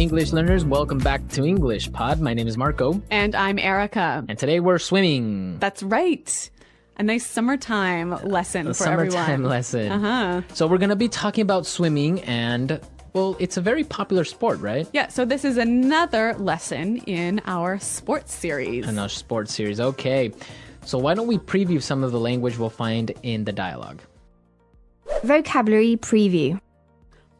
English learners, welcome back to English Pod. My name is Marco. And I'm Erica. And today we're swimming. That's right. A nice summertime lesson for everyone. Summertime lesson. Uh-huh. So we're going to be talking about swimming and, well, it's a very popular sport, right? Yeah, so this is another lesson in our sports series. In our sports series, okay. So why don't we preview some of the language we'll find in the dialogue? Vocabulary preview.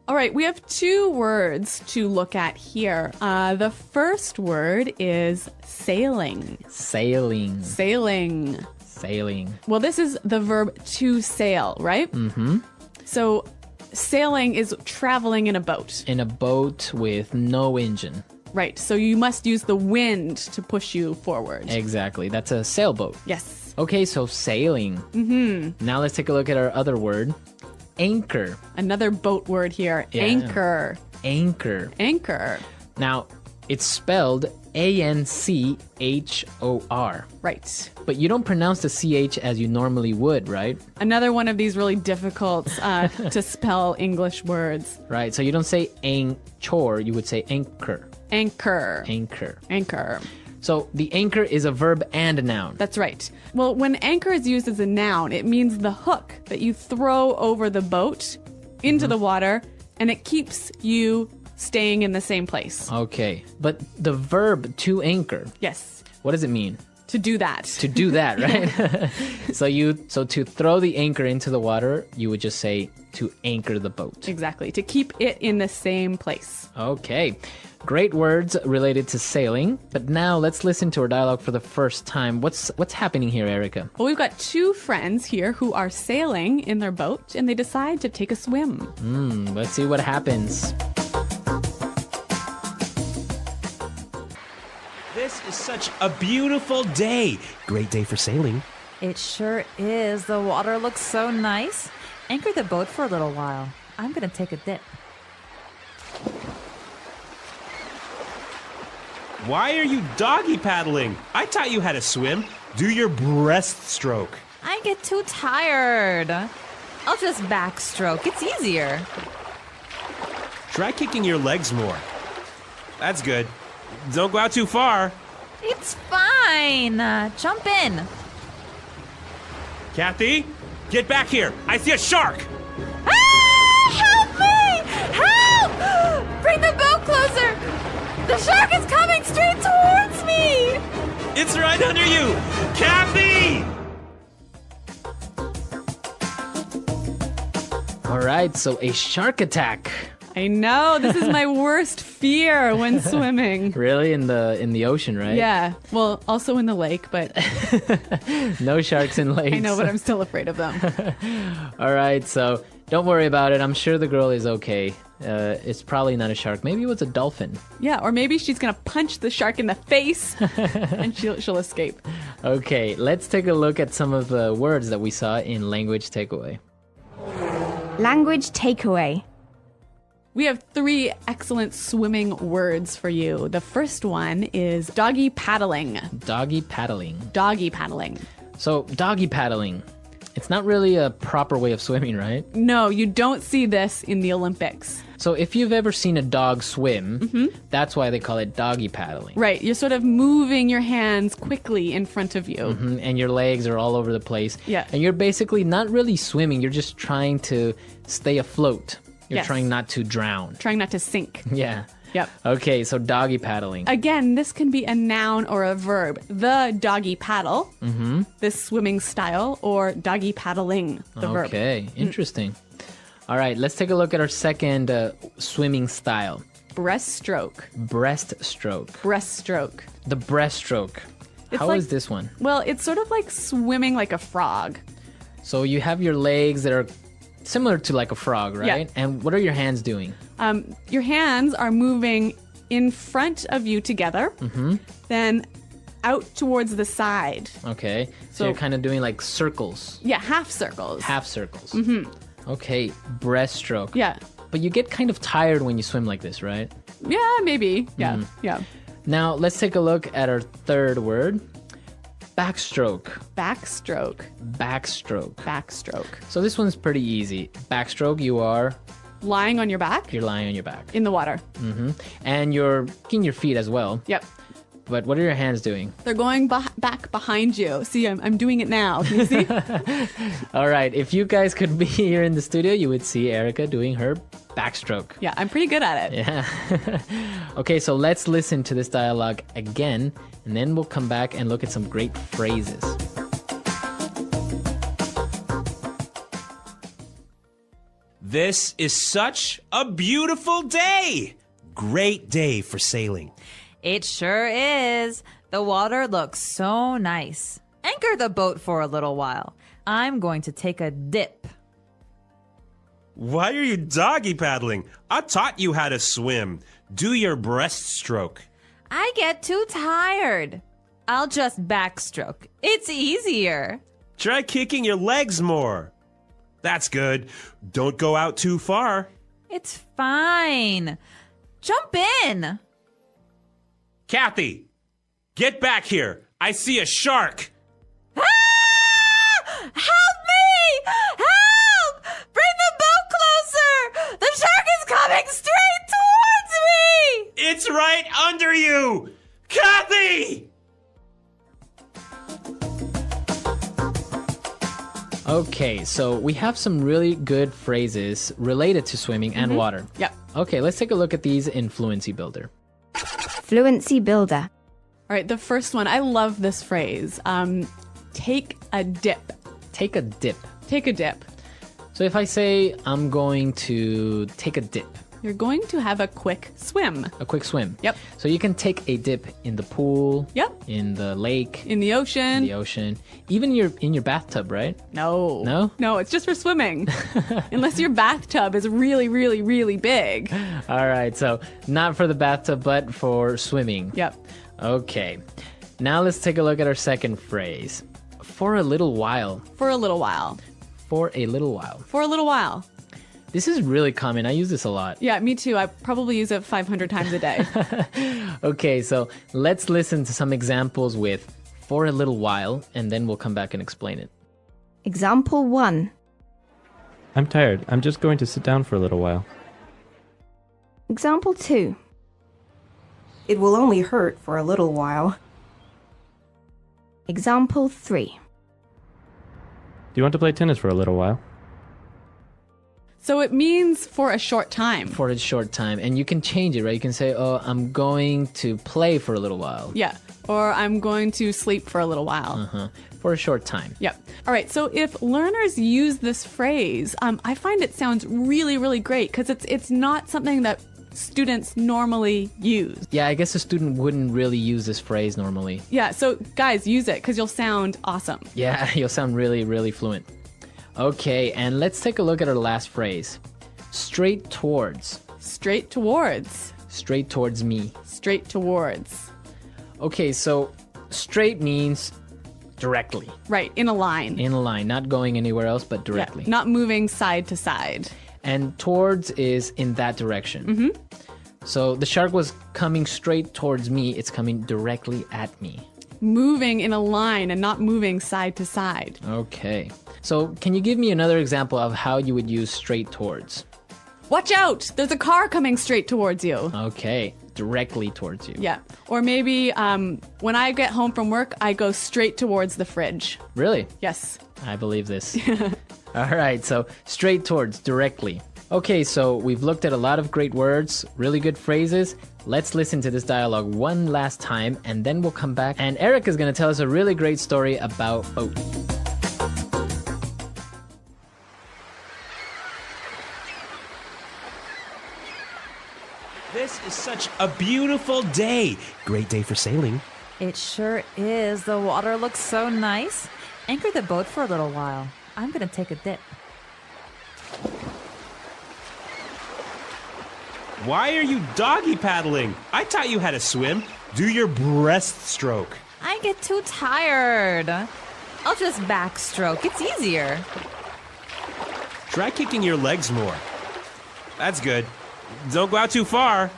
All right, we have two words to look at here. The first word is sailing. Sailing. Sailing. Sailing. Well, this is the verb to sail, right? Mm-hmm. So sailing is traveling in a boat. In a boat with no engine. Right, so you must use the wind to push you forward. Exactly. That's a sailboat. Yes. Okay, so sailing. Mm-hmm. Now let's take a look at our other word. Anchor. Another boat word here. Yeah. Anchor. Anchor. Anchor. Now, it's spelled Anchor. Right. But you don't pronounce the CH as you normally would, right? Another one of these really difficult to spell English words. Right. So you don't say anchor, you would say anchor. Anchor. Anchor. Anchor. So the anchor is a verb and a noun. That's right. Well, when anchor is used as a noun, it means the hook that you throw over the boat into the water, and it keeps you staying in the same place. Okay. But the verb to anchor, Yes. what does it mean? To do that. To do that, right? So to throw the anchor into the water, you would just say to anchor the boat. Exactly. To keep it in the same place. Okay. Great words related to sailing. But now let's listen to our dialogue for the first time. What's happening here, Erica? Well, we've got two friends here who are sailing in their boat, and they decide to take a swim. Let's see what happens. This is such a beautiful day. Great day for sailing. It sure is. The water looks so nice. Anchor the boat for a little while. I'm gonna take a dip. Why are you doggy paddling? I taught you how to swim. Do your breaststroke. I get too tired. I'll just backstroke. It's easier. Try kicking your legs more. That's good. Don't go out too far. It's fine. Jump in. Kathy, get back here. I see a shark. Ah! Help me! Help! Bring the boat closer. The shark is coming straight towards me. It's right under you. Kathy! All right, so a shark attack. I know. This is my worst fear when swimming. Really? In the ocean, right? Yeah. Well, also in the lake, but No sharks in lakes. I know, but I'm still afraid of them. All right, so don't worry about it. I'm sure the girl is okay. It's probably not a shark. Maybe it was a dolphin. Yeah, or maybe she's going to punch the shark in the face and she'll escape. Okay, let's take a look at some of the words that we saw in Language Takeaway. Language takeaway. We have three excellent swimming words for you. The first one is doggy paddling. Doggy paddling. Doggy paddling. So, doggy paddling. It's not really a proper way of swimming, right? No, you don't see this in the Olympics. So if you've ever seen a dog swim, that's why they call it doggy paddling. Right, you're sort of moving your hands quickly in front of you. And your legs are all over the place. Yeah. And you're basically not really swimming, you're just trying to stay afloat. You're Yes. trying not to drown. Trying not to sink. Yeah. Yep. Okay, so doggy paddling. Again, this can be a noun or a verb. The doggy paddle, this swimming style, or doggy paddling, the verb. Okay, interesting. All right, let's take a look at our second swimming style. Breaststroke. Breaststroke. Breaststroke. The breaststroke. How is this one? Well, it's sort of like swimming like a frog. So you have your legs that are similar to like a frog, right? Yeah. And what are your hands doing? Your hands are moving in front of you together, then out towards the side. Okay, so So- you're kind of doing like circles, Yeah, half circles. half circles. Okay, breaststroke. Yeah. But you get kind of tired when you swim like this, right? Yeah, maybe. Yeah, yeah. Now, let's take a look at our third word. Backstroke. Backstroke. Backstroke. Backstroke. So this one's pretty easy. Backstroke, you are lying on your back You're lying on your back. in the water. And you're kicking your feet as well. Yep. But what are your hands doing? They're going back behind you. See, I'm doing it now. Can you see? All right. If you guys could be here in the studio, you would see Erica doing her backstroke. Yeah, I'm pretty good at it. Yeah. Okay, so let's listen to this dialogue again, and then we'll come back and look at some great phrases. This is such a beautiful day. Great day for sailing. It sure is. The water looks so nice. Anchor the boat for a little while. I'm going to take a dip. Why are you doggy paddling? I taught you how to swim. Do your breaststroke. I get too tired. I'll just backstroke. It's easier. Try kicking your legs more. That's good. Don't go out too far. It's fine. Jump in. Kathy, get back here. I see a shark. Ah! Help me! Help! Bring the boat closer! The shark is coming straight towards me! It's right under you. Kathy! Okay, so we have some really good phrases related to swimming and water. Yep. Okay, let's take a look at these in Fluency Builder. Fluency builder. All right, the first one. I love this phrase. Take a dip. Take a dip. Take a dip. So if I say I'm going to take a dip, You're going to have a quick swim. a quick swim. Yep. So you can take a dip in the pool, Yep. in the lake, In the ocean. in the ocean, even in your bathtub, right? No. No? No, it's just for swimming. Unless your bathtub is really, really, really big. All right, so not for the bathtub, but for swimming. Yep. Okay. Now let's take a look at our second phrase. For a little while. For a little while. For a little while. For a little while. This is really common. I use this a lot. Yeah, me too. I probably use it 500 times a day. Okay, so let's listen to some examples with for a little while, and then we'll come back and explain it. Example 1. I'm tired. I'm just going to sit down for a little while. Example 2. It will only hurt for a little while. Example 3. Do you want to play tennis for a little while? So it means for a short time. For a short time. And you can change it, right? You can say, oh, I'm going to play for a little while. Yeah. Or I'm going to sleep for a little while. For a short time. Yep. All right. So if learners use this phrase, I find it sounds really, really great because it's not something that students normally use. Yeah, I guess a student wouldn't really use this phrase normally. Yeah. So guys, use it because you'll sound awesome. Yeah, you'll sound really, really fluent. Okay, and let's take a look at our last phrase. Straight towards. Straight towards. Straight towards me. Straight towards. Okay, so straight means directly. Right. In a line. In a line, not going anywhere else, but directly. Yeah, not moving side to side. And towards is in that direction. So the shark was coming straight towards me. It's coming directly at me. Moving in a line and not moving side to side. Okay. So can you give me another example of how you would use straight towards? Watch out! There's a car coming straight towards you. Okay. Directly towards you. Yeah. Or maybe when I get home from work, I go straight towards the fridge. Really? Yes. I believe this. All right, so straight towards, directly. Okay, so we've looked at a lot of great words, really good phrases. Let's listen to this dialogue one last time, and then we'll come back. And Eric is going to tell us a really great story about boat. This is such a beautiful day. Great day for sailing. It sure is. The water looks so nice. Anchor the boat for a little while. I'm going to take a dip. Why are you doggy paddling? I taught you how to swim. Do your breaststroke. I get too tired. I'll just backstroke. It's easier. Try kicking your legs more. That's good. Don't go out too far.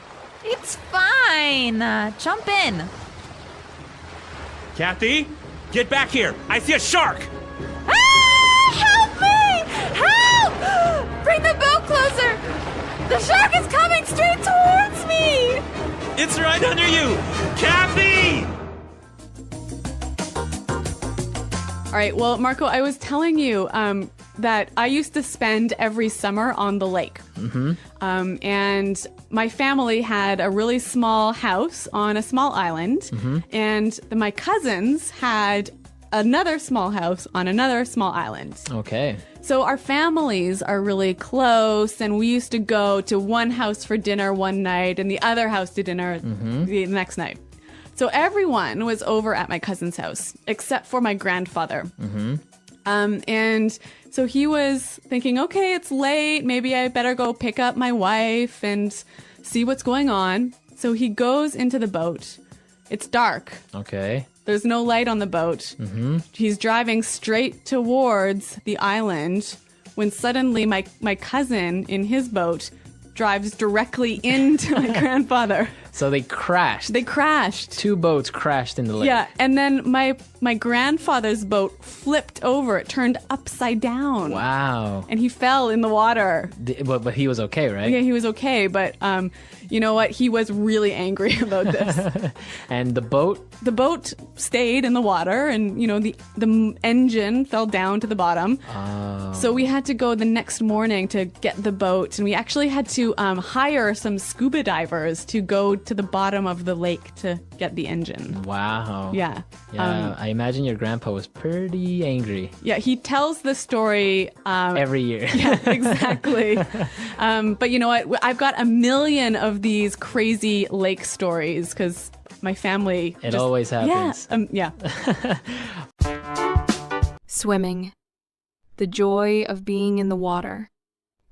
It's fine. Jump in. Kathy, get back here. I see a shark. Ah! Help me! Help! Bring the boat closer! right. Well, Marco, I was telling you that I used to spend every summer on the lake. And my family had a really small house on a small island. And my cousins had another small house on another small island. Okay. So our families are really close, and we used to go to one house for dinner one night and the other house to dinner the next night. So everyone was over at my cousin's house, except for my grandfather. And so he was thinking, okay, it's late. Maybe I better go pick up my wife and see what's going on. So he goes into the boat. It's dark. Okay. There's no light on the boat. He's driving straight towards the island when suddenly my cousin in his boat drives directly into my grandfather. So they crashed. They crashed. Two boats crashed in the lake. Yeah, and then my grandfather's boat flipped over. It turned upside down. Wow. And he fell in the water. But he was okay, right? Yeah, he was okay, but you know what? He was really angry about this. And the boat? The boat stayed in the water, and you know the engine fell down to the bottom. Oh. So we had to go the next morning to get the boat, and we actually had to hire some scuba divers to go to the bottom of the lake to get the engine. Wow. Yeah. Yeah, I imagine your grandpa was pretty angry. Yeah, he tells the story Every year. Yeah, exactly. But you know what? I've got a million of these crazy lake stories because my family. It always happens. Yeah. Swimming. The joy of being in the water.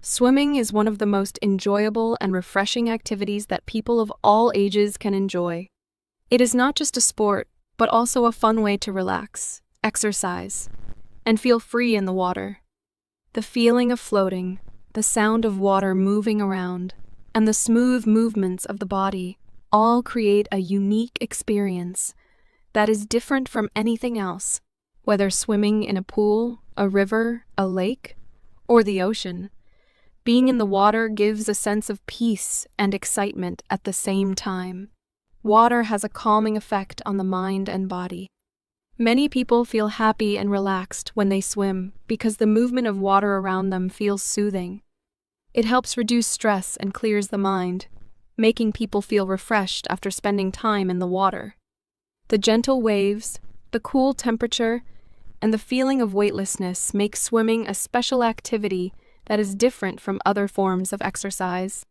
Swimming is one of the most enjoyable and refreshing activities that people of all ages can enjoy. It is not just a sport, but also a fun way to relax, exercise, and feel free in the water. The feeling of floating, the sound of water moving around, and the smooth movements of the body all create a unique experience that is different from anything else, whether swimming in a pool, a river, a lake, or the ocean. Being in the water gives a sense of peace and excitement at the same time. Water has a calming effect on the mind and body. Many people feel happy and relaxed when they swim because the movement of water around them feels soothing. It helps reduce stress and clears the mind, making people feel refreshed after spending time in the water. The gentle waves, the cool temperature, and the feeling of weightlessness make swimming a special activity that is different from other forms of exercise.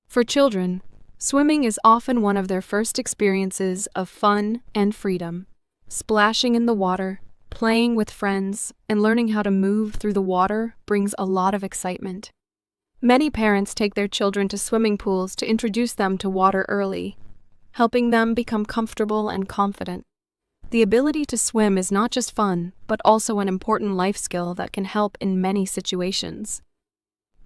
For children, swimming is often one of their first experiences of fun and freedom. Splashing in the water, playing with friends, and learning how to move through the water brings a lot of excitement. Many parents take their children to swimming pools to introduce them to water early, helping them become comfortable and confident. The ability to swim is not just fun, but also an important life skill that can help in many situations.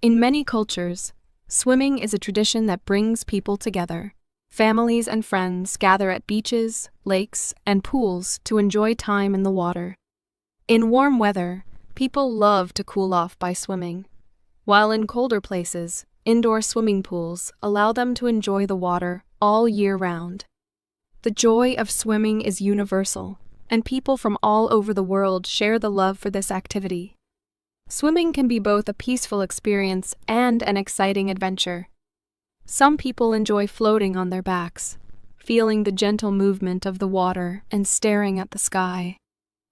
In many cultures, swimming is a tradition that brings people together. Families and friends gather at beaches, lakes, and pools to enjoy time in the water. In warm weather, people love to cool off by swimming, while in colder places, indoor swimming pools allow them to enjoy the water all year round. The joy of swimming is universal, and people from all over the world share the love for this activity. Swimming can be both a peaceful experience and an exciting adventure. Some people enjoy floating on their backs, feeling the gentle movement of the water and staring at the sky.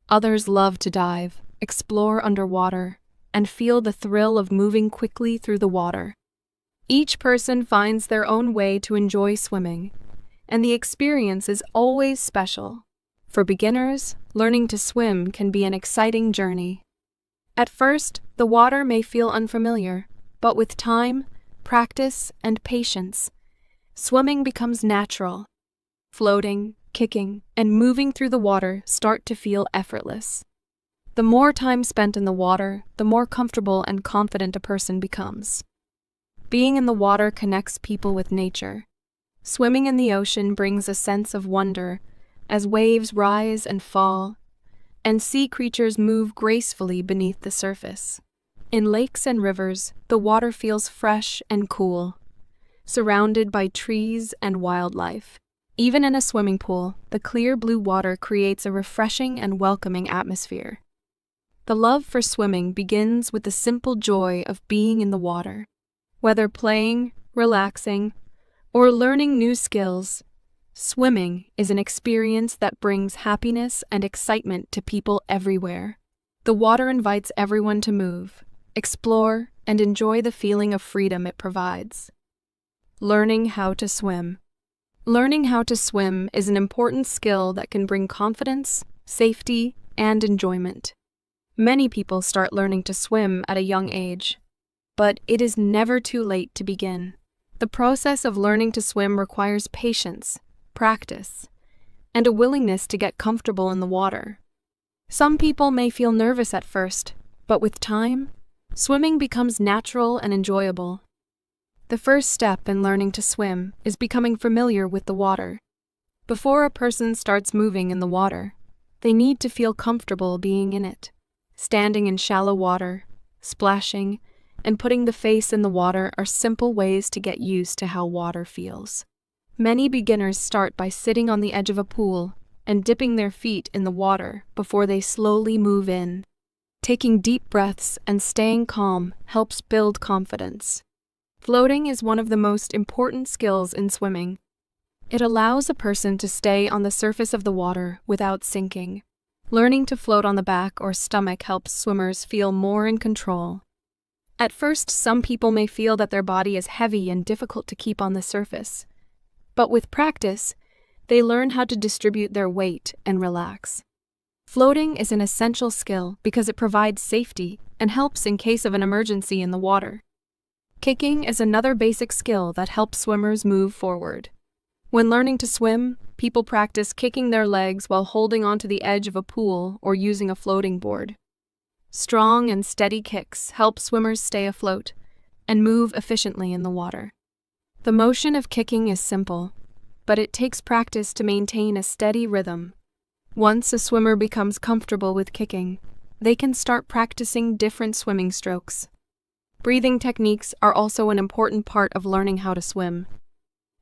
Others love to dive, explore underwater, and feel the thrill of moving quickly through the water. Each person finds their own way to enjoy swimming, and the experience is always special. For beginners, learning to swim can be an exciting journey. At first, the water may feel unfamiliar, but with time, practice, and patience, swimming becomes natural. Floating, kicking, and moving through the water start to feel effortless. The more time spent in the water, the more comfortable and confident a person becomes. Being in the water connects people with nature. Swimming in the ocean brings a sense of wonder as waves rise and fall, and sea creatures move gracefully beneath the surface. In lakes and rivers, the water feels fresh and cool, surrounded by trees and wildlife. Even in a swimming pool, the clear blue water creates a refreshing and welcoming atmosphere. The love for swimming begins with the simple joy of being in the water. Whether playing, relaxing, or learning new skills, swimming is an experience that brings happiness and excitement to people everywhere. The water invites everyone to move, explore, and enjoy the feeling of freedom it provides. Learning how to swim. Learning how to swim is an important skill that can bring confidence, safety, and enjoyment. Many people start learning to swim at a young age, but it is never too late to begin. The process of learning to swim requires patience, practice, and a willingness to get comfortable in the water. Some people may feel nervous at first, but with time, swimming becomes natural and enjoyable. The first step in learning to swim is becoming familiar with the water. Before a person starts moving in the water, they need to feel comfortable being in it. Standing in shallow water, splashing, and putting the face in the water are simple ways to get used to how water feels. Many beginners start by sitting on the edge of a pool and dipping their feet in the water before they slowly move in. Taking deep breaths and staying calm helps build confidence. Floating is one of the most important skills in swimming. It allows a person to stay on the surface of the water without sinking. Learning to float on the back or stomach helps swimmers feel more in control. At first, some people may feel that their body is heavy and difficult to keep on the surface. But with practice, they learn how to distribute their weight and relax. Floating is an essential skill because it provides safety and helps in case of an emergency in the water. Kicking is another basic skill that helps swimmers move forward. When learning to swim, people practice kicking their legs while holding onto the edge of a pool or using a floating board. Strong and steady kicks help swimmers stay afloat and move efficiently in the water. The motion of kicking is simple, but it takes practice to maintain a steady rhythm. Once a swimmer becomes comfortable with kicking, they can start practicing different swimming strokes. Breathing techniques are also an important part of learning how to swim.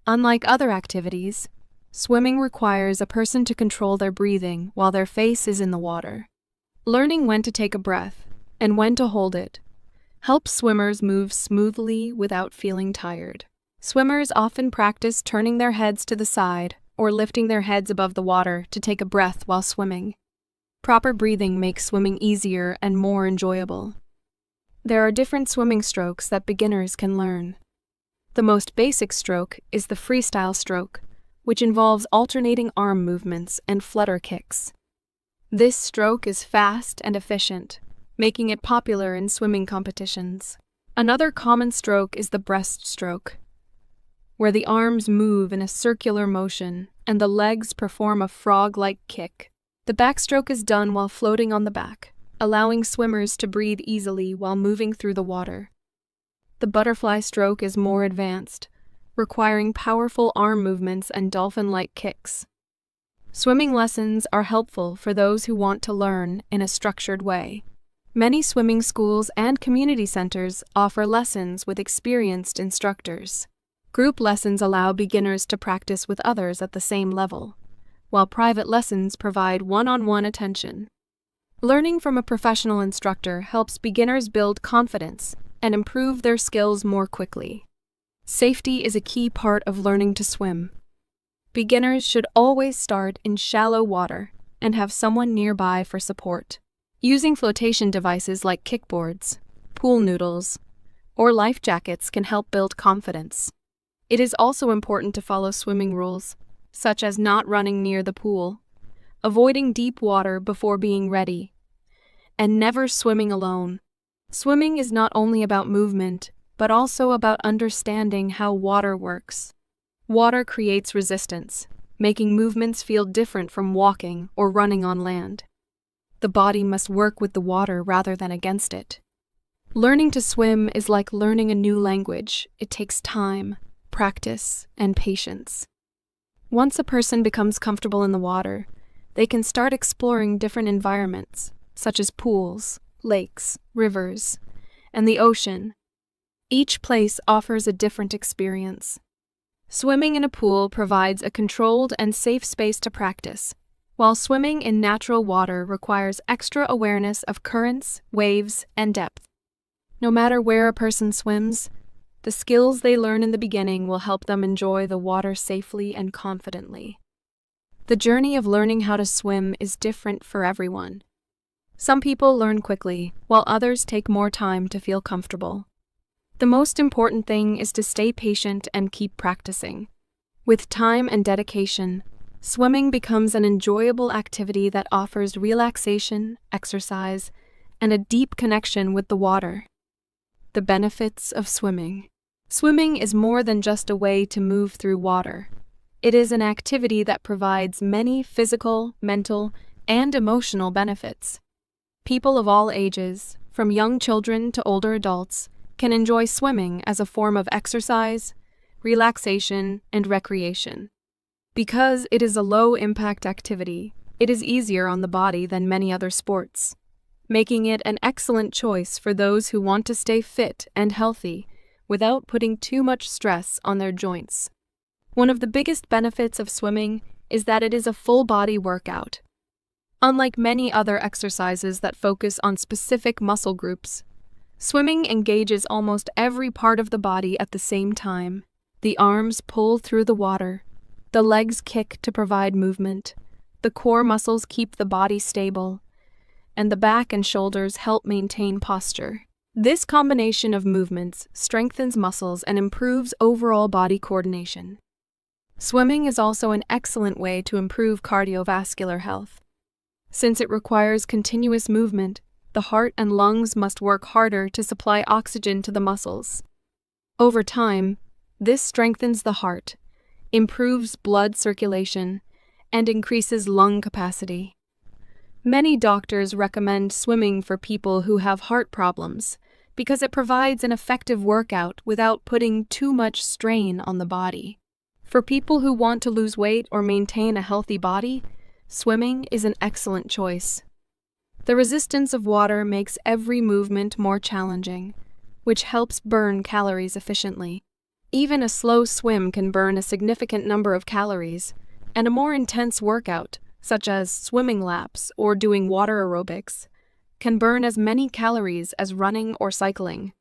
Unlike other activities, swimming requires a person to control their breathing while their face is in the water. Learning when to take a breath and when to hold it helps swimmers move smoothly without feeling tired. Swimmers often practice turning their heads to the side or lifting their heads above the water to take a breath while swimming. Proper breathing makes swimming easier and more enjoyable. There are different swimming strokes that beginners can learn. The most basic stroke is the freestyle stroke, which involves alternating arm movements and flutter kicks. This stroke is fast and efficient, making it popular in swimming competitions. Another common stroke is the breaststroke, where the arms move in a circular motion and the legs perform a frog-like kick. The backstroke is done while floating on the back, allowing swimmers to breathe easily while moving through the water. The butterfly stroke is more advanced, requiring powerful arm movements and dolphin-like kicks. Swimming lessons are helpful for those who want to learn in a structured way. Many swimming schools and community centers offer lessons with experienced instructors. Group lessons allow beginners to practice with others at the same level, while private lessons provide one-on-one attention. Learning from a professional instructor helps beginners build confidence and improve their skills more quickly. Safety is a key part of learning to swim. Beginners should always start in shallow water and have someone nearby for support. Using flotation devices like kickboards, pool noodles, or life jackets can help build confidence. It is also important to follow swimming rules, such as not running near the pool, avoiding deep water before being ready, and never swimming alone. Swimming is not only about movement, but also about understanding how water works. Water creates resistance, making movements feel different from walking or running on land. The body must work with the water rather than against it. Learning to swim is like learning a new language. It takes time, practice, and patience. Once a person becomes comfortable in the water, they can start exploring different environments, such as pools, lakes, rivers, and the ocean. Each place offers a different experience. Swimming in a pool provides a controlled and safe space to practice, while swimming in natural water requires extra awareness of currents, waves, and depth. No matter where a person swims, the skills they learn in the beginning will help them enjoy the water safely and confidently. The journey of learning how to swim is different for everyone. Some people learn quickly, while others take more time to feel comfortable. The most important thing is to stay patient and keep practicing. With time and dedication, swimming becomes an enjoyable activity that offers relaxation, exercise, and a deep connection with the water. The benefits of swimming. Swimming is more than just a way to move through water. It is an activity that provides many physical, mental, and emotional benefits. People of all ages, from young children to older adults, can enjoy swimming as a form of exercise, relaxation, and recreation. Because it is a low-impact activity, it is easier on the body than many other sports, making it an excellent choice for those who want to stay fit and healthy without putting too much stress on their joints. One of the biggest benefits of swimming is that it is a full-body workout. Unlike many other exercises that focus on specific muscle groups, swimming engages almost every part of the body at the same time. The arms pull through the water, the legs kick to provide movement, the core muscles keep the body stable, and the back and shoulders help maintain posture. This combination of movements strengthens muscles and improves overall body coordination. Swimming is also an excellent way to improve cardiovascular health. Since it requires continuous movement, the heart and lungs must work harder to supply oxygen to the muscles. Over time, this strengthens the heart, improves blood circulation, and increases lung capacity. Many doctors recommend swimming for people who have heart problems because it provides an effective workout without putting too much strain on the body. For people who want to lose weight or maintain a healthy body, swimming is an excellent choice. The resistance of water makes every movement more challenging, which helps burn calories efficiently. Even a slow swim can burn a significant number of calories, and a more intense workout, such as swimming laps or doing water aerobics, can burn as many calories as running or cycling.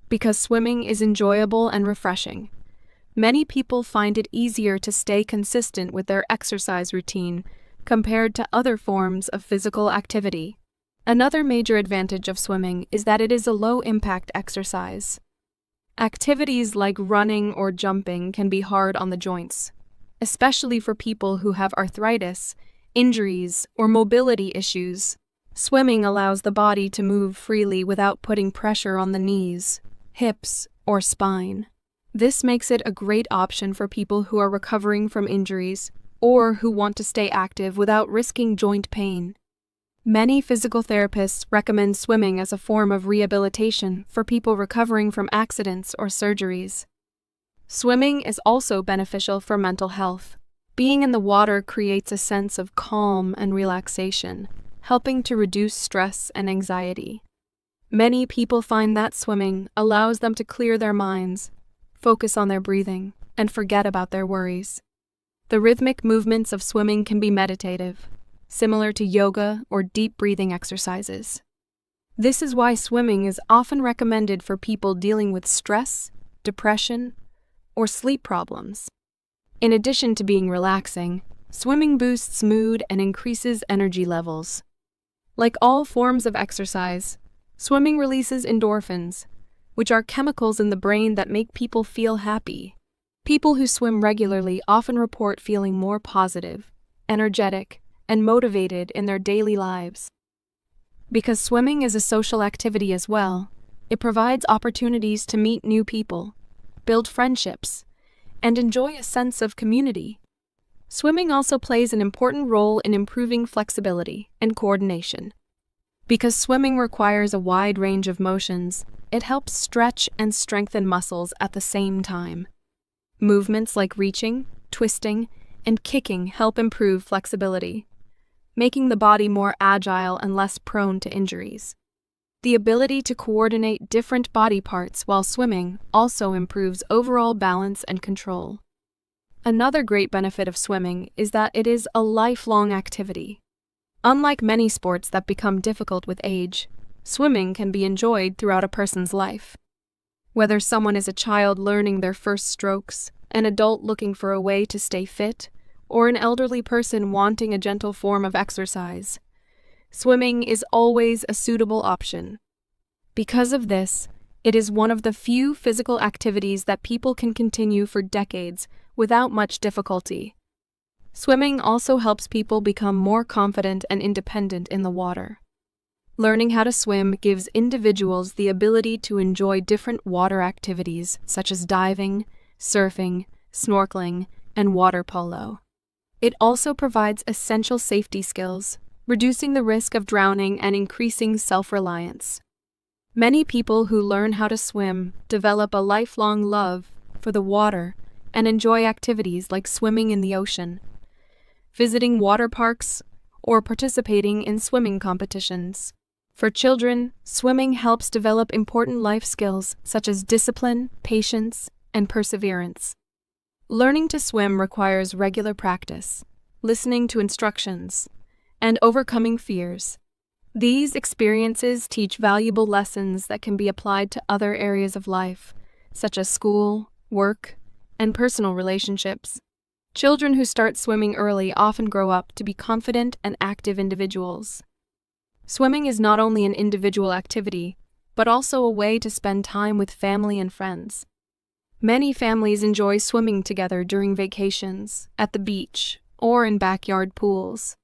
Because swimming is enjoyable and refreshing, many people find it easier to stay consistent with their exercise routine compared to other forms of physical activity. Another major advantage of swimming is that it is a low-impact exercise. Activities like running or jumping can be hard on the joints, especially for people who have arthritis, injuries, or mobility issues. Swimming allows the body to move freely without putting pressure on the knees, hips, or spine. This makes it a great option for people who are recovering from injuries or who want to stay active without risking joint pain. Many physical therapists recommend swimming as a form of rehabilitation for people recovering from accidents or surgeries. Swimming is also beneficial for mental health. Being in the water creates a sense of calm and relaxation, helping to reduce stress and anxiety. Many people find that swimming allows them to clear their minds, focus on their breathing, and forget about their worries. The rhythmic movements of swimming can be meditative, similar to yoga or deep breathing exercises. This is why swimming is often recommended for people dealing with stress, depression, or sleep problems. In addition to being relaxing, swimming boosts mood and increases energy levels. Like all forms of exercise, swimming releases endorphins, which are chemicals in the brain that make people feel happy. People who swim regularly often report feeling more positive, energetic, and motivated in their daily lives. Because swimming is a social activity as well, it provides opportunities to meet new people, build friendships, and enjoy a sense of community. Swimming also plays an important role in improving flexibility and coordination. Because swimming requires a wide range of motions, it helps stretch and strengthen muscles at the same time. Movements like reaching, twisting, and kicking help improve flexibility, making the body more agile and less prone to injuries. The ability to coordinate different body parts while swimming also improves overall balance and control. Another great benefit of swimming is that it is a lifelong activity. Unlike many sports that become difficult with age, swimming can be enjoyed throughout a person's life. Whether someone is a child learning their first strokes, an adult looking for a way to stay fit, or an elderly person wanting a gentle form of exercise, swimming is always a suitable option. Because of this, it is one of the few physical activities that people can continue for decades without much difficulty. Swimming also helps people become more confident and independent in the water. Learning how to swim gives individuals the ability to enjoy different water activities such as diving, surfing, snorkeling, and water polo. It also provides essential safety skills, reducing the risk of drowning and increasing self-reliance. Many people who learn how to swim develop a lifelong love for the water and enjoy activities like swimming in the ocean, visiting water parks, or participating in swimming competitions. For children, swimming helps develop important life skills such as discipline, patience, and perseverance. Learning to swim requires regular practice, listening to instructions, and overcoming fears. These experiences teach valuable lessons that can be applied to other areas of life, such as school, work, and personal relationships. Children who start swimming early often grow up to be confident and active individuals. Swimming is not only an individual activity, but also a way to spend time with family and friends. Many families enjoy swimming together during vacations, at the beach, or in backyard pools.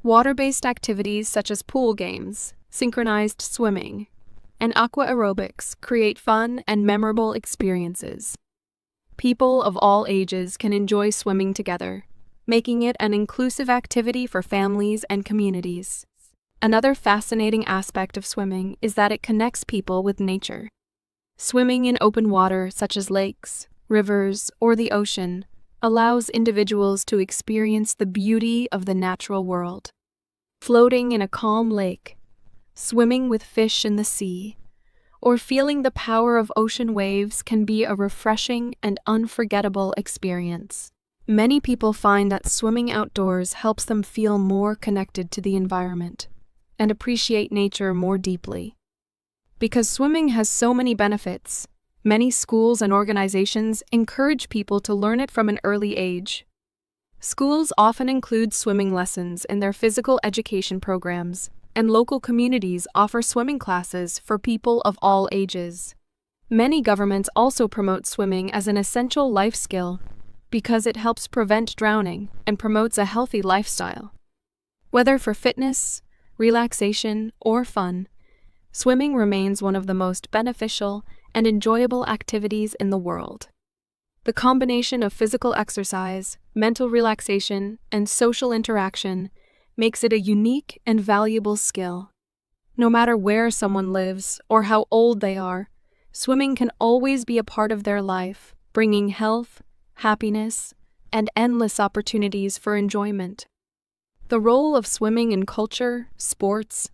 Water-based activities such as pool games, synchronized swimming, and aqua aerobics create fun and memorable experiences. People of all ages can enjoy swimming together, making it an inclusive activity for families and communities. Another fascinating aspect of swimming is that it connects people with nature. Swimming in open water such as lakes, rivers, or the ocean allows individuals to experience the beauty of the natural world. Floating in a calm lake, swimming with fish in the sea, or feeling the power of ocean waves can be a refreshing and unforgettable experience. Many people find that swimming outdoors helps them feel more connected to the environment and appreciate nature more deeply. Because swimming has so many benefits, many schools and organizations encourage people to learn it from an early age. Schools often include swimming lessons in their physical education programs, and local communities offer swimming classes for people of all ages. Many governments also promote swimming as an essential life skill because it helps prevent drowning and promotes a healthy lifestyle. Whether for fitness, relaxation, or fun, swimming remains one of the most beneficial and enjoyable activities in the world. The combination of physical exercise, mental relaxation, and social interaction makes it a unique and valuable skill. No matter where someone lives or how old they are, swimming can always be a part of their life, bringing health, happiness, and endless opportunities for enjoyment. The role of swimming in culture, sports,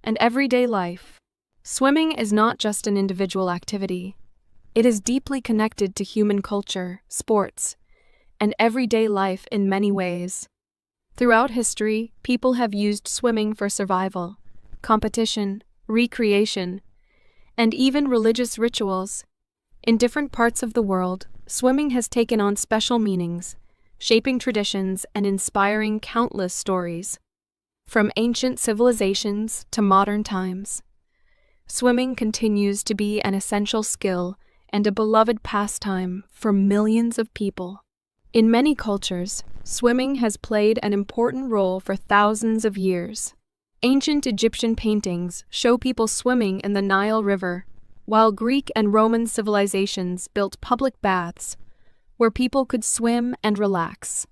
and everyday life. Swimming is not just an individual activity. It is deeply connected to human culture, sports, and everyday life in many ways. Throughout history, people have used swimming for survival, competition, recreation, and even religious rituals. In different parts of the world, swimming has taken on special meanings, shaping traditions and inspiring countless stories. From ancient civilizations to modern times, swimming continues to be an essential skill and a beloved pastime for millions of people. In many cultures, swimming has played an important role for thousands of years. Ancient Egyptian paintings show people swimming in the Nile River, while Greek and Roman civilizations built public baths where people could swim and relax.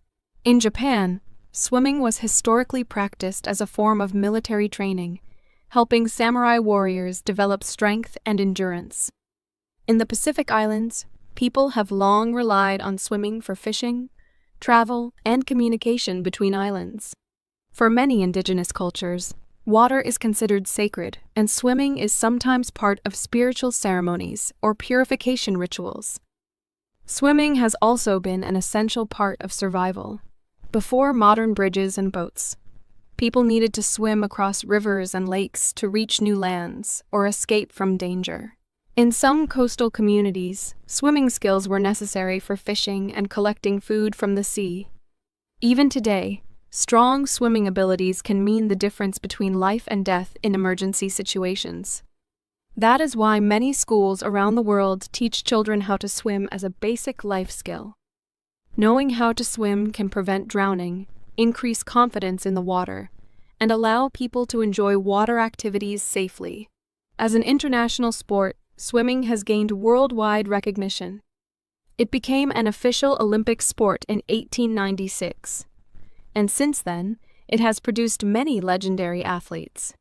In Japan, swimming was historically practiced as a form of military training, helping samurai warriors develop strength and endurance. In the Pacific Islands, people have long relied on swimming for fishing, travel, and communication between islands. For many indigenous cultures, water is considered sacred, and swimming is sometimes part of spiritual ceremonies or purification rituals. Swimming has also been an essential part of survival. Before modern bridges and boats, people needed to swim across rivers and lakes to reach new lands or escape from danger. In some coastal communities, swimming skills were necessary for fishing and collecting food from the sea. Even today, strong swimming abilities can mean the difference between life and death in emergency situations. That is why many schools around the world teach children how to swim as a basic life skill. Knowing how to swim can prevent drowning, increase confidence in the water, and allow people to enjoy water activities safely. As an international sport, swimming has gained worldwide recognition. It became an official Olympic sport in 1896, and since then, it has produced many legendary athletes.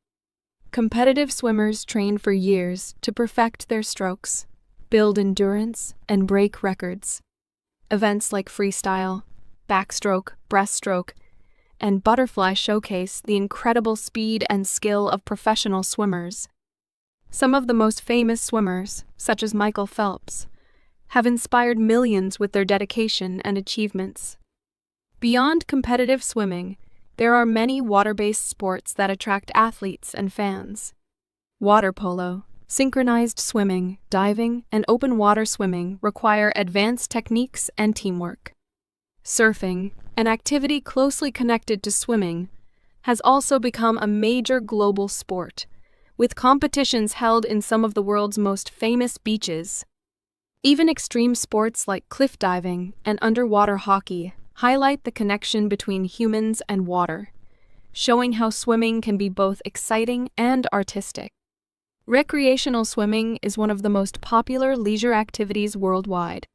Competitive swimmers train for years to perfect their strokes, build endurance, and break records. Events like freestyle, backstroke, breaststroke, and butterfly showcase the incredible speed and skill of professional swimmers. Some of the most famous swimmers, such as Michael Phelps, have inspired millions with their dedication and achievements. Beyond competitive swimming, there are many water-based sports that attract athletes and fans. Water polo, synchronized swimming, diving, and open water swimming require advanced techniques and teamwork. Surfing, an activity closely connected to swimming, has also become a major global sport, with competitions held in some of the world's most famous beaches. Even extreme sports like cliff diving and underwater hockey highlight the connection between humans and water, showing how swimming can be both exciting and artistic. Recreational swimming is one of the most popular leisure activities worldwide.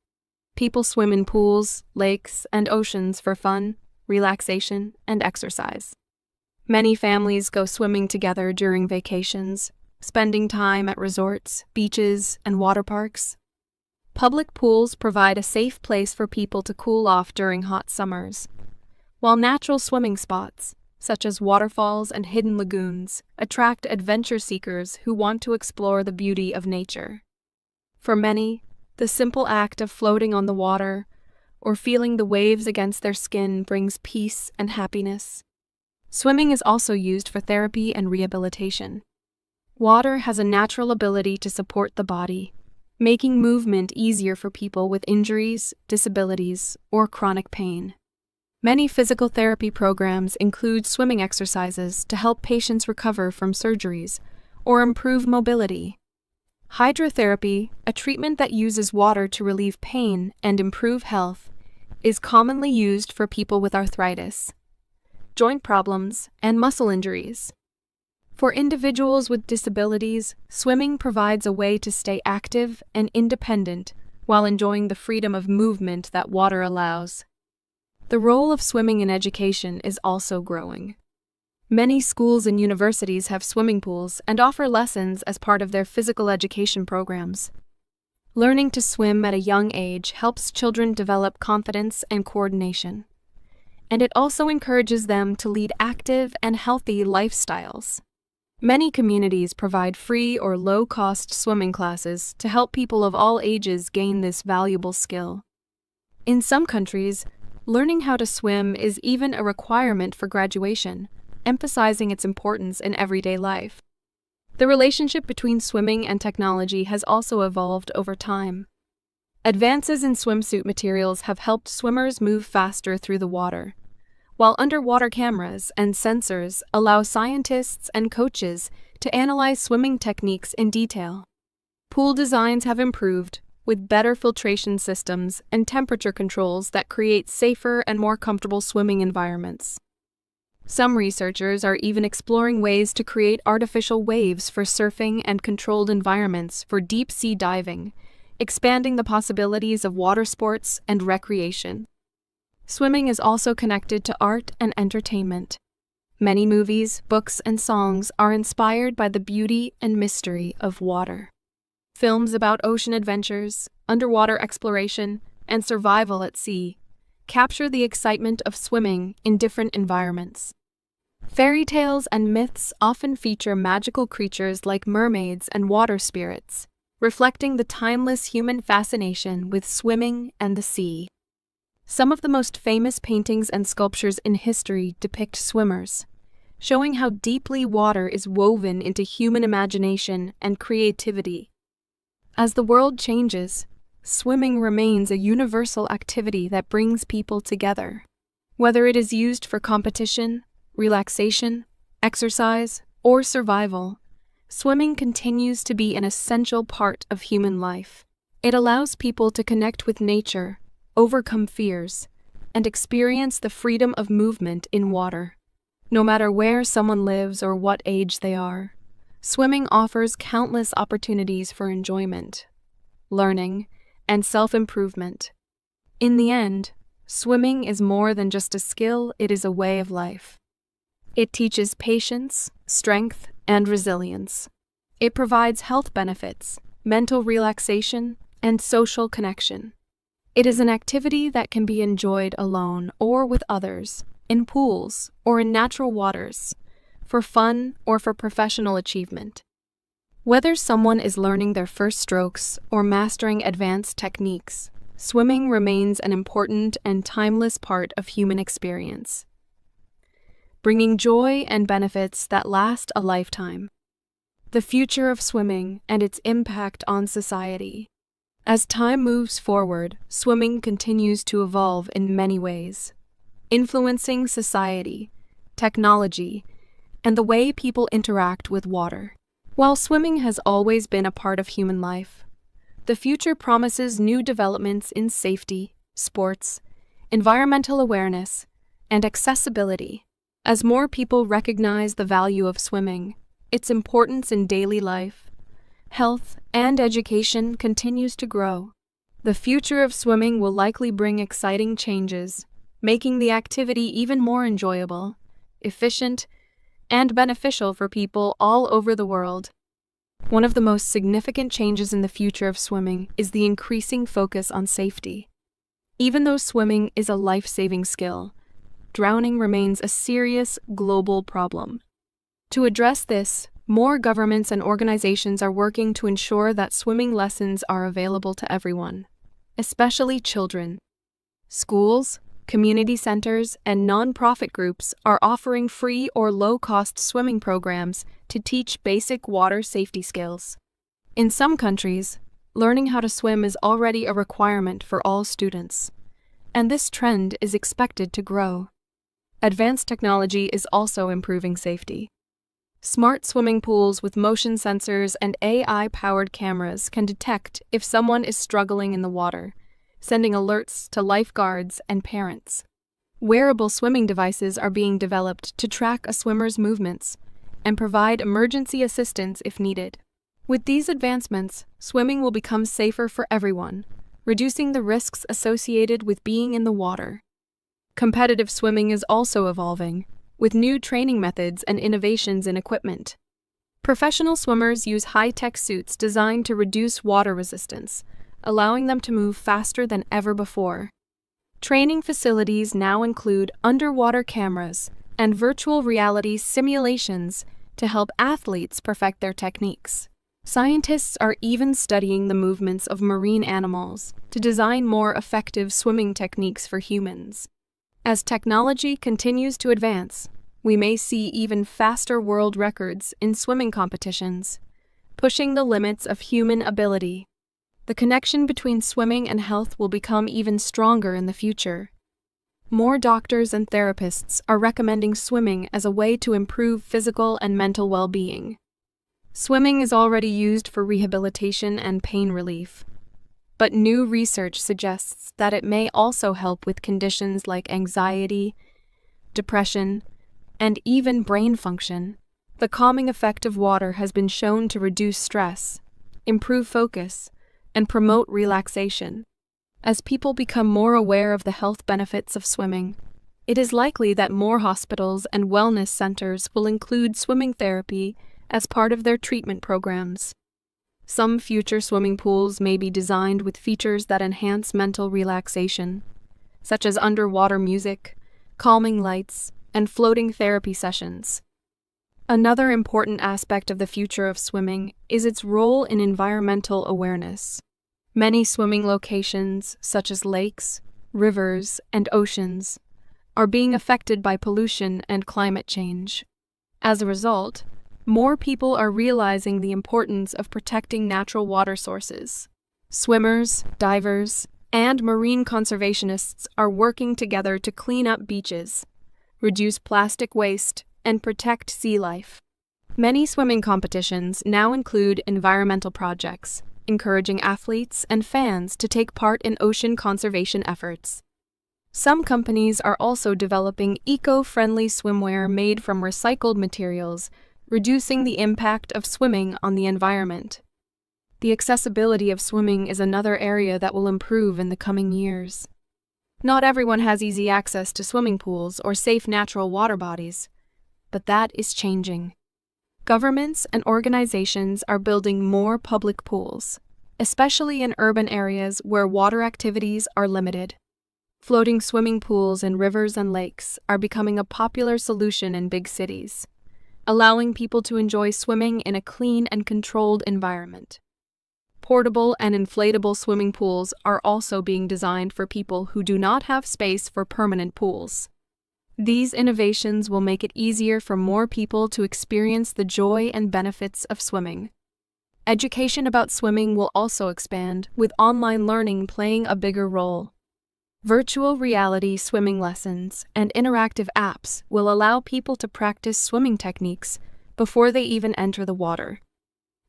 People swim in pools, lakes, and oceans for fun, relaxation, and exercise. Many families go swimming together during vacations, spending time at resorts, beaches, and water parks. Public pools provide a safe place for people to cool off during hot summers, while natural swimming spots, such as waterfalls and hidden lagoons, attract adventure seekers who want to explore the beauty of nature. For many, the simple act of floating on the water or feeling the waves against their skin brings peace and happiness. Swimming is also used for therapy and rehabilitation. Water has a natural ability to support the body, making movement easier for people with injuries, disabilities, or chronic pain. Many physical therapy programs include swimming exercises to help patients recover from surgeries or improve mobility. Hydrotherapy, a treatment that uses water to relieve pain and improve health, is commonly used for people with arthritis, joint problems, and muscle injuries. For individuals with disabilities, swimming provides a way to stay active and independent while enjoying the freedom of movement that water allows. The role of swimming in education is also growing. Many schools and universities have swimming pools and offer lessons as part of their physical education programs. Learning to swim at a young age helps children develop confidence and coordination, and it also encourages them to lead active and healthy lifestyles. Many communities provide free or low-cost swimming classes to help people of all ages gain this valuable skill. In some countries, learning how to swim is even a requirement for graduation, emphasizing its importance in everyday life. The relationship between swimming and technology has also evolved over time. Advances in swimsuit materials have helped swimmers move faster through the water, while underwater cameras and sensors allow scientists and coaches to analyze swimming techniques in detail. Pool designs have improved, with better filtration systems and temperature controls that create safer and more comfortable swimming environments. Some researchers are even exploring ways to create artificial waves for surfing and controlled environments for deep-sea diving, expanding the possibilities of water sports and recreation. Swimming is also connected to art and entertainment. Many movies, books, and songs are inspired by the beauty and mystery of water. Films about ocean adventures, underwater exploration, and survival at sea capture the excitement of swimming in different environments. Fairy tales and myths often feature magical creatures like mermaids and water spirits, reflecting the timeless human fascination with swimming and the sea. Some of the most famous paintings and sculptures in history depict swimmers, showing how deeply water is woven into human imagination and creativity. As the world changes, swimming remains a universal activity that brings people together. Whether it is used for competition, relaxation, exercise, or survival, swimming continues to be an essential part of human life. It allows people to connect with nature, overcome fears, and experience the freedom of movement in water. No matter where someone lives or what age they are, swimming offers countless opportunities for enjoyment, learning, and self-improvement. In the end, swimming is more than just a skill, it is a way of life. It teaches patience, strength, and resilience. It provides health benefits, mental relaxation, and social connection. It is an activity that can be enjoyed alone or with others, in pools or in natural waters, for fun or for professional achievement. Whether someone is learning their first strokes or mastering advanced techniques, swimming remains an important and timeless part of human experience, bringing joy and benefits that last a lifetime. The future of swimming and its impact on society. As time moves forward, swimming continues to evolve in many ways, influencing society, technology, and the way people interact with water. While swimming has always been a part of human life, the future promises new developments in safety, sports, environmental awareness, and accessibility. As more people recognize the value of swimming, its importance in daily life, health, and education continues to grow. The future of swimming will likely bring exciting changes, making the activity even more enjoyable, efficient, and beneficial for people all over the world. One of the most significant changes in the future of swimming is the increasing focus on safety. Even though swimming is a life-saving skill, drowning remains a serious global problem. To address this, more governments and organizations are working to ensure that swimming lessons are available to everyone, especially children. Schools, community centers, and nonprofit groups are offering free or low-cost swimming programs to teach basic water safety skills. In some countries, learning how to swim is already a requirement for all students, and this trend is expected to grow. Advanced technology is also improving safety. Smart swimming pools with motion sensors and AI-powered cameras can detect if someone is struggling in the water, sending alerts to lifeguards and parents. Wearable swimming devices are being developed to track a swimmer's movements and provide emergency assistance if needed. With these advancements, swimming will become safer for everyone, reducing the risks associated with being in the water. Competitive swimming is also evolving, with new training methods and innovations in equipment. Professional swimmers use high-tech suits designed to reduce water resistance, allowing them to move faster than ever before. Training facilities now include underwater cameras and virtual reality simulations to help athletes perfect their techniques. Scientists are even studying the movements of marine animals to design more effective swimming techniques for humans. As technology continues to advance, we may see even faster world records in swimming competitions, pushing the limits of human ability. The connection between swimming and health will become even stronger in the future. More doctors and therapists are recommending swimming as a way to improve physical and mental well-being. Swimming is already used for rehabilitation and pain relief, but new research suggests that it may also help with conditions like anxiety, depression, and even brain function. The calming effect of water has been shown to reduce stress, improve focus, and promote relaxation. As people become more aware of the health benefits of swimming, it is likely that more hospitals and wellness centers will include swimming therapy as part of their treatment programs. Some future swimming pools may be designed with features that enhance mental relaxation, such as underwater music, calming lights, and floating therapy sessions. Another important aspect of the future of swimming is its role in environmental awareness. Many swimming locations, such as lakes, rivers, and oceans, are being affected by pollution and climate change. As a result, more people are realizing the importance of protecting natural water sources. Swimmers, divers, and marine conservationists are working together to clean up beaches, reduce plastic waste, and protect sea life. Many swimming competitions now include environmental projects, encouraging athletes and fans to take part in ocean conservation efforts. Some companies are also developing eco-friendly swimwear made from recycled materials, reducing the impact of swimming on the environment. The accessibility of swimming is another area that will improve in the coming years. Not everyone has easy access to swimming pools or safe natural water bodies, but that is changing. Governments and organizations are building more public pools, especially in urban areas where water activities are limited. Floating swimming pools in rivers and lakes are becoming a popular solution in big cities, allowing people to enjoy swimming in a clean and controlled environment. Portable and inflatable swimming pools are also being designed for people who do not have space for permanent pools. These innovations will make it easier for more people to experience the joy and benefits of swimming. Education about swimming will also expand, with online learning playing a bigger role. Virtual reality swimming lessons and interactive apps will allow people to practice swimming techniques before they even enter the water.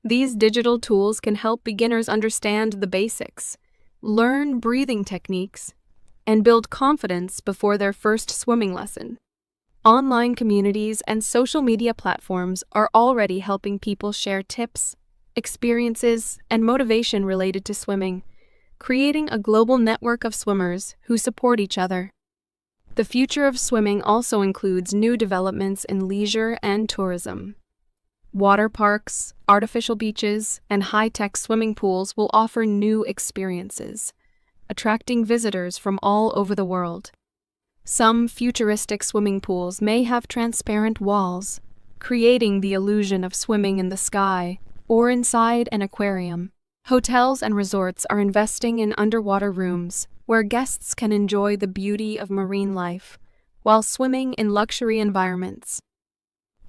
These digital tools can help beginners understand the basics, learn breathing techniques, and build confidence before their first swimming lesson. Online communities and social media platforms are already helping people share tips, experiences, and motivation related to swimming, creating a global network of swimmers who support each other. The future of swimming also includes new developments in leisure and tourism. Water parks, artificial beaches, and high-tech swimming pools will offer new experiences, attracting visitors from all over the world. Some futuristic swimming pools may have transparent walls, creating the illusion of swimming in the sky or inside an aquarium. Hotels and resorts are investing in underwater rooms where guests can enjoy the beauty of marine life while swimming in luxury environments.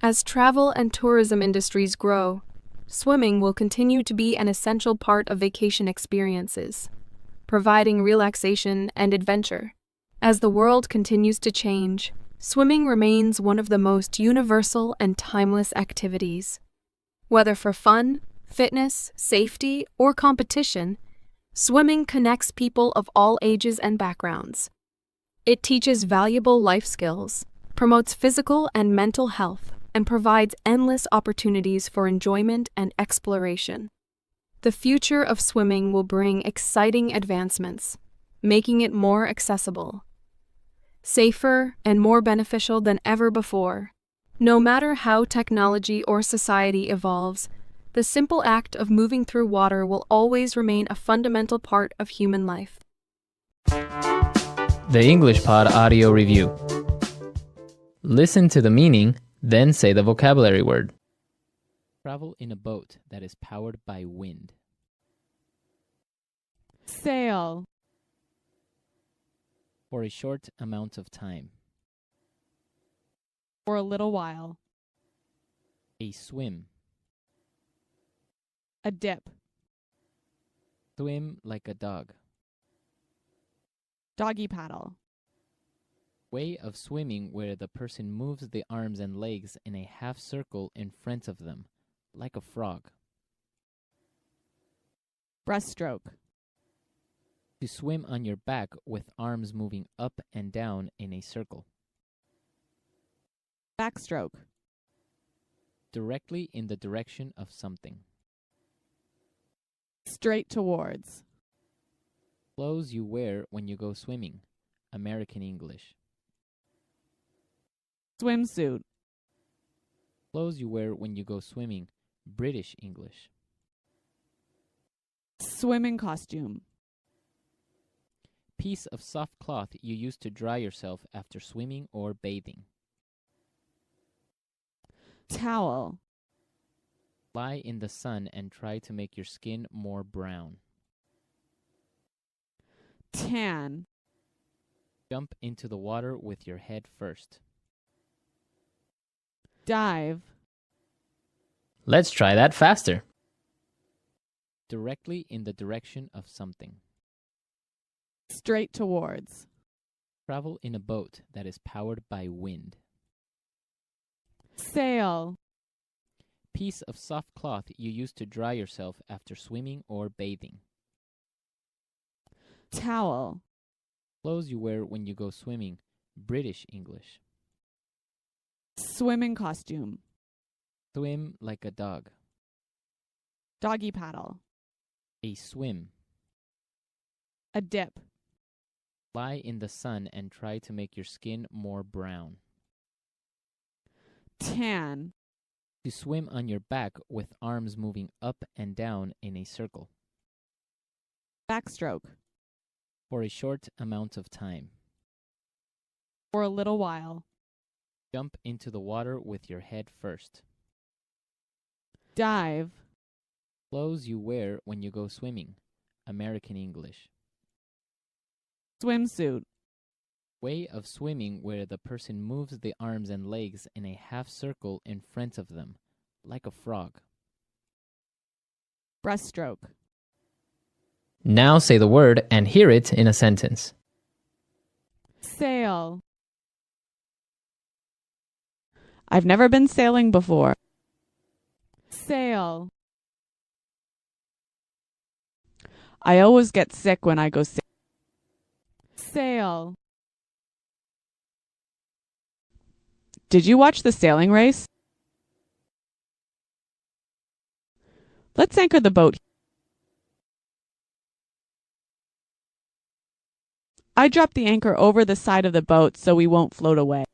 As travel and tourism industries grow, swimming will continue to be an essential part of vacation experiences, providing relaxation and adventure. As the world continues to change, swimming remains one of the most universal and timeless activities. Whether for fun, fitness, safety, or competition, swimming connects people of all ages and backgrounds. It teaches valuable life skills, promotes physical and mental health, and provides endless opportunities for enjoyment and exploration. The future of swimming will bring exciting advancements, making it more accessible, safer, and more beneficial than ever before. No matter how technology or society evolves, the simple act of moving through water will always remain a fundamental part of human life. The English Pod Audio Review. Listen to the meaning, then say the vocabulary word. Travel in a boat that is powered by wind. Sail. For a short amount of time. For a little while. A swim. A dip. Swim like a dog. Doggy paddle. Way of swimming where the person moves the arms and legs in a half circle in front of them, like a frog. Breaststroke. To swim on your back with arms moving up and down in a circle. Backstroke. Directly in the direction of something. Straight towards. Clothes you wear when you go swimming. American English. Swimsuit. Clothes you wear when you go swimming. British English. Swimming costume. Piece of soft cloth you use to dry yourself after swimming or bathing. Towel. Lie in the sun and try to make your skin more brown. Tan. Jump into the water with your head first. Dive. Let's try that faster. Directly in the direction of something. Straight towards. Travel in a boat that is powered by wind. Sail. Piece of soft cloth you use to dry yourself after swimming or bathing. Towel. Clothes you wear when you go swimming. British English. Swimming costume. Swim like a dog. Doggy paddle. A swim. A dip. Lie in the sun and try to make your skin more brown. Tan. To swim on your back with arms moving up and down in a circle. Backstroke. For a short amount of time. For a little while. Jump into the water with your head first. Dive. Clothes you wear when you go swimming. American English. Swimsuit. Way of swimming where the person moves the arms and legs in a half circle in front of them, like a frog. Breaststroke. Now say the word and hear it in a sentence. Sail. I've never been sailing before. Sail. I always get sick when I go sailing. Sail. Did you watch the sailing race? Let's anchor the boat. I dropped the anchor over the side of the boat so we won't float away.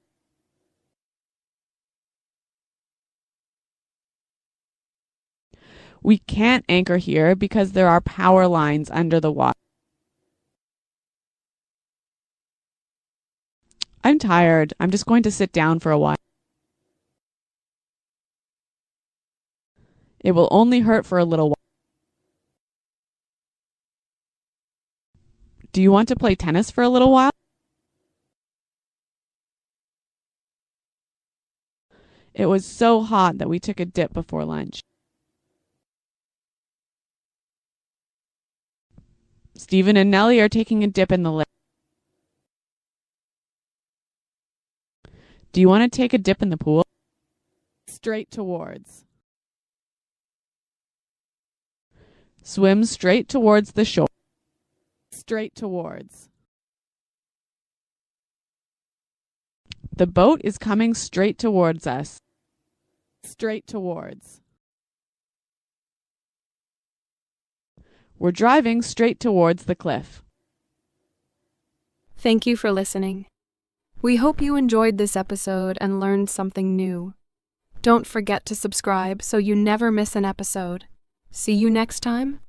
We can't anchor here because there are power lines under the water. I'm tired. I'm just going to sit down for a while. It will only hurt for a little while. Do you want to play tennis for a little while? It was so hot that we took a dip before lunch. Stephen and Nellie are taking a dip in the lake. Do you want to take a dip in the pool? Straight towards. Swim straight towards the shore. Straight towards. The boat is coming straight towards us. Straight towards. We're driving straight towards the cliff. Thank you for listening. We hope you enjoyed this episode and learned something new. Don't forget to subscribe so you never miss an episode. See you next time.